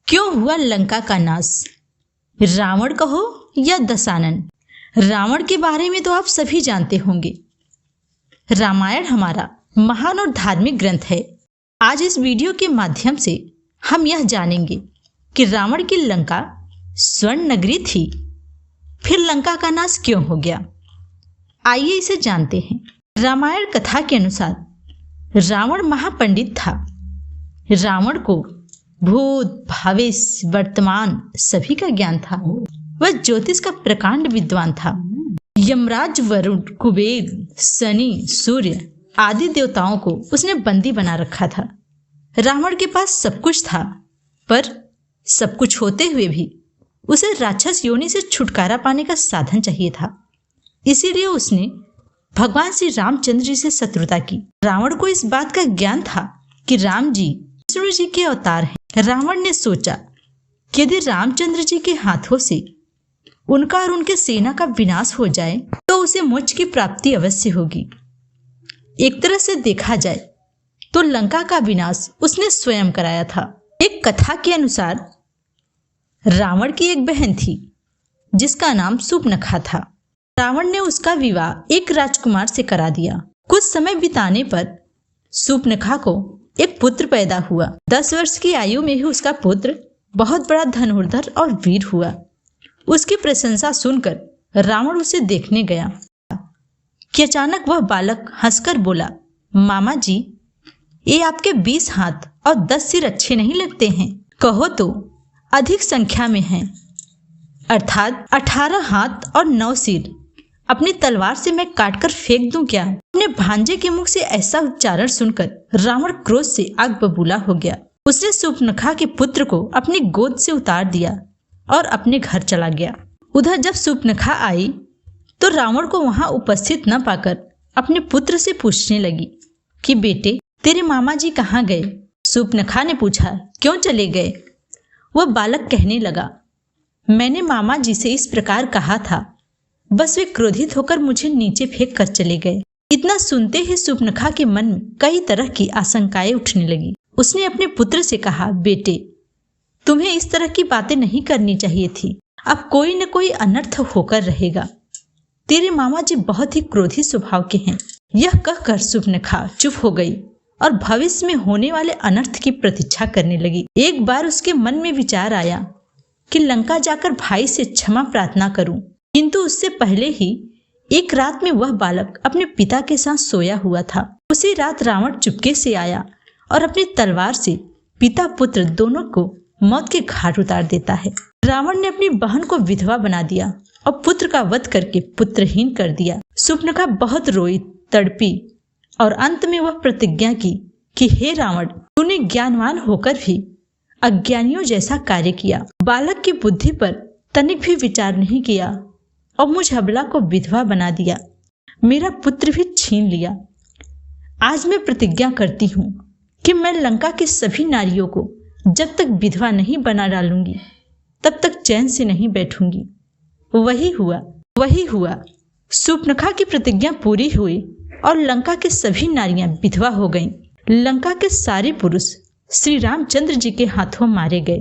क्यों हुआ लंका का नाश? रावण कहो या दशानन, रावण के बारे में तो आप सभी जानते होंगे। रामायण हमारा महान और धार्मिक ग्रंथ है। आज इस वीडियो के माध्यम से हम यह जानेंगे कि रावण की लंका स्वर्ण नगरी थी, फिर लंका का नाश क्यों हो गया। आइए इसे जानते हैं। रामायण कथा के अनुसार रावण महापंडित था। रावण को भूत, भविष्य, वर्तमान सभी का ज्ञान था। वह ज्योतिष का प्रकांड विद्वान था। यमराज, वरुण, कुबेर, शनि, सूर्य आदि देवताओं को उसने बंदी बना रखा था। रावण के पास सब कुछ था, पर सब कुछ होते हुए भी उसे राक्षस योनि से छुटकारा पाने का साधन चाहिए था। इसीलिए उसने भगवान श्री रामचंद्र जी से शत्रुता की। रावण को इस बात का ज्ञान था कि राम जी विष्णु जी के अवतार हैं। रावण ने सोचा कि यदि रामचंद्र जी के हाथों से उनका और उनके सेना का विनाश हो जाए तो उसे मोक्ष की प्राप्ति अवश्य होगी। एक तरह से देखा जाए तो लंका का विनाश उसने स्वयं कराया था। एक कथा के अनुसार रावण की एक बहन थी जिसका नाम शूर्पणखा था। रावण ने उसका विवाह एक राजकुमार से करा दिया। कुछ समय बिताने पर शूर्पणखा को एक पुत्र पैदा हुआ। 10 वर्ष की आयु में ही उसका पुत्र बहुत बड़ा धनुर्धर और वीर हुआ। उसकी प्रशंसा सुनकर रावण उसे देखने गया कि अचानक वह बालक हंसकर बोला, मामा जी, ये आपके 20 हाथ और 10 सिर अच्छे नहीं लगते हैं? कहो तो अधिक संख्या में हैं, अर्थात 18 हाथ और 9 सिर अपनी तलवार से मैं काटकर फेंक दूं क्या? अपने भांजे के मुख से ऐसा उच्चारण सुनकर रावण क्रोध से आग बबूला हो गया। उसने शूर्पणखा के पुत्र को अपनी गोद से उतार दिया और अपने घर चला गया। उधर जब शूर्पणखा आई तो रावण को वहां उपस्थित न पाकर अपने पुत्र से पूछने लगी कि बेटे, तेरे मामा जी कहाँ गए? शूर्पणखा ने पूछा, क्यों चले गए? वह बालक कहने लगा, मैंने मामा जी से इस प्रकार कहा था, बस वे क्रोधित होकर मुझे नीचे फेंक कर चले गए। इतना सुनते ही शूर्पणखा के मन में कई तरह की आशंकाएं उठने लगी। उसने अपने पुत्र से कहा, बेटे, तुम्हें इस तरह की बातें नहीं करनी चाहिए थी। अब कोई न कोई अनर्थ होकर रहेगा। तेरे मामा जी बहुत ही क्रोधी स्वभाव के हैं। यह कहकर शूर्पणखा चुप हो गई और भविष्य में होने वाले अनर्थ की प्रतीक्षा करने लगी। एक बार उसके मन में विचार आया कि लंका जाकर भाई से क्षमा प्रार्थना करूं, किंतु उससे पहले ही एक रात में वह बालक अपने पिता के साथ सोया हुआ था। उसी रात रावण चुपके से आया और अपनी तलवार से पिता पुत्र दोनों को मौत के घाट उतार देता है। रावण ने अपनी बहन को विधवा बना दिया और पुत्र का वध करके पुत्रहीन कर दिया। शूर्पणखा बहुत रोई, तड़पी और अंत में वह प्रतिज्ञा की कि हे रावण, तूने ज्ञानवान होकर भी अज्ञानियों जैसा कार्य किया। बालक की बुद्धि पर तनिक भी विचार नहीं किया और मुझ अबला को विधवा बना दिया। मेरा पुत्र भी छीन लिया। आज मैं प्रतिज्ञा करती हूँ कि मैं लंका की सभी नारियों को जब तक विधवा नहीं बना डालूंगी तब तक चैन से नहीं बैठूंगी। वही हुआ। शूर्पणखा की प्रतिज्ञा पूरी हुई और लंका के सभी नारियां विधवा हो गईं। लंका के सारे पुरुष श्री रामचंद्र जी के हाथों मारे गए।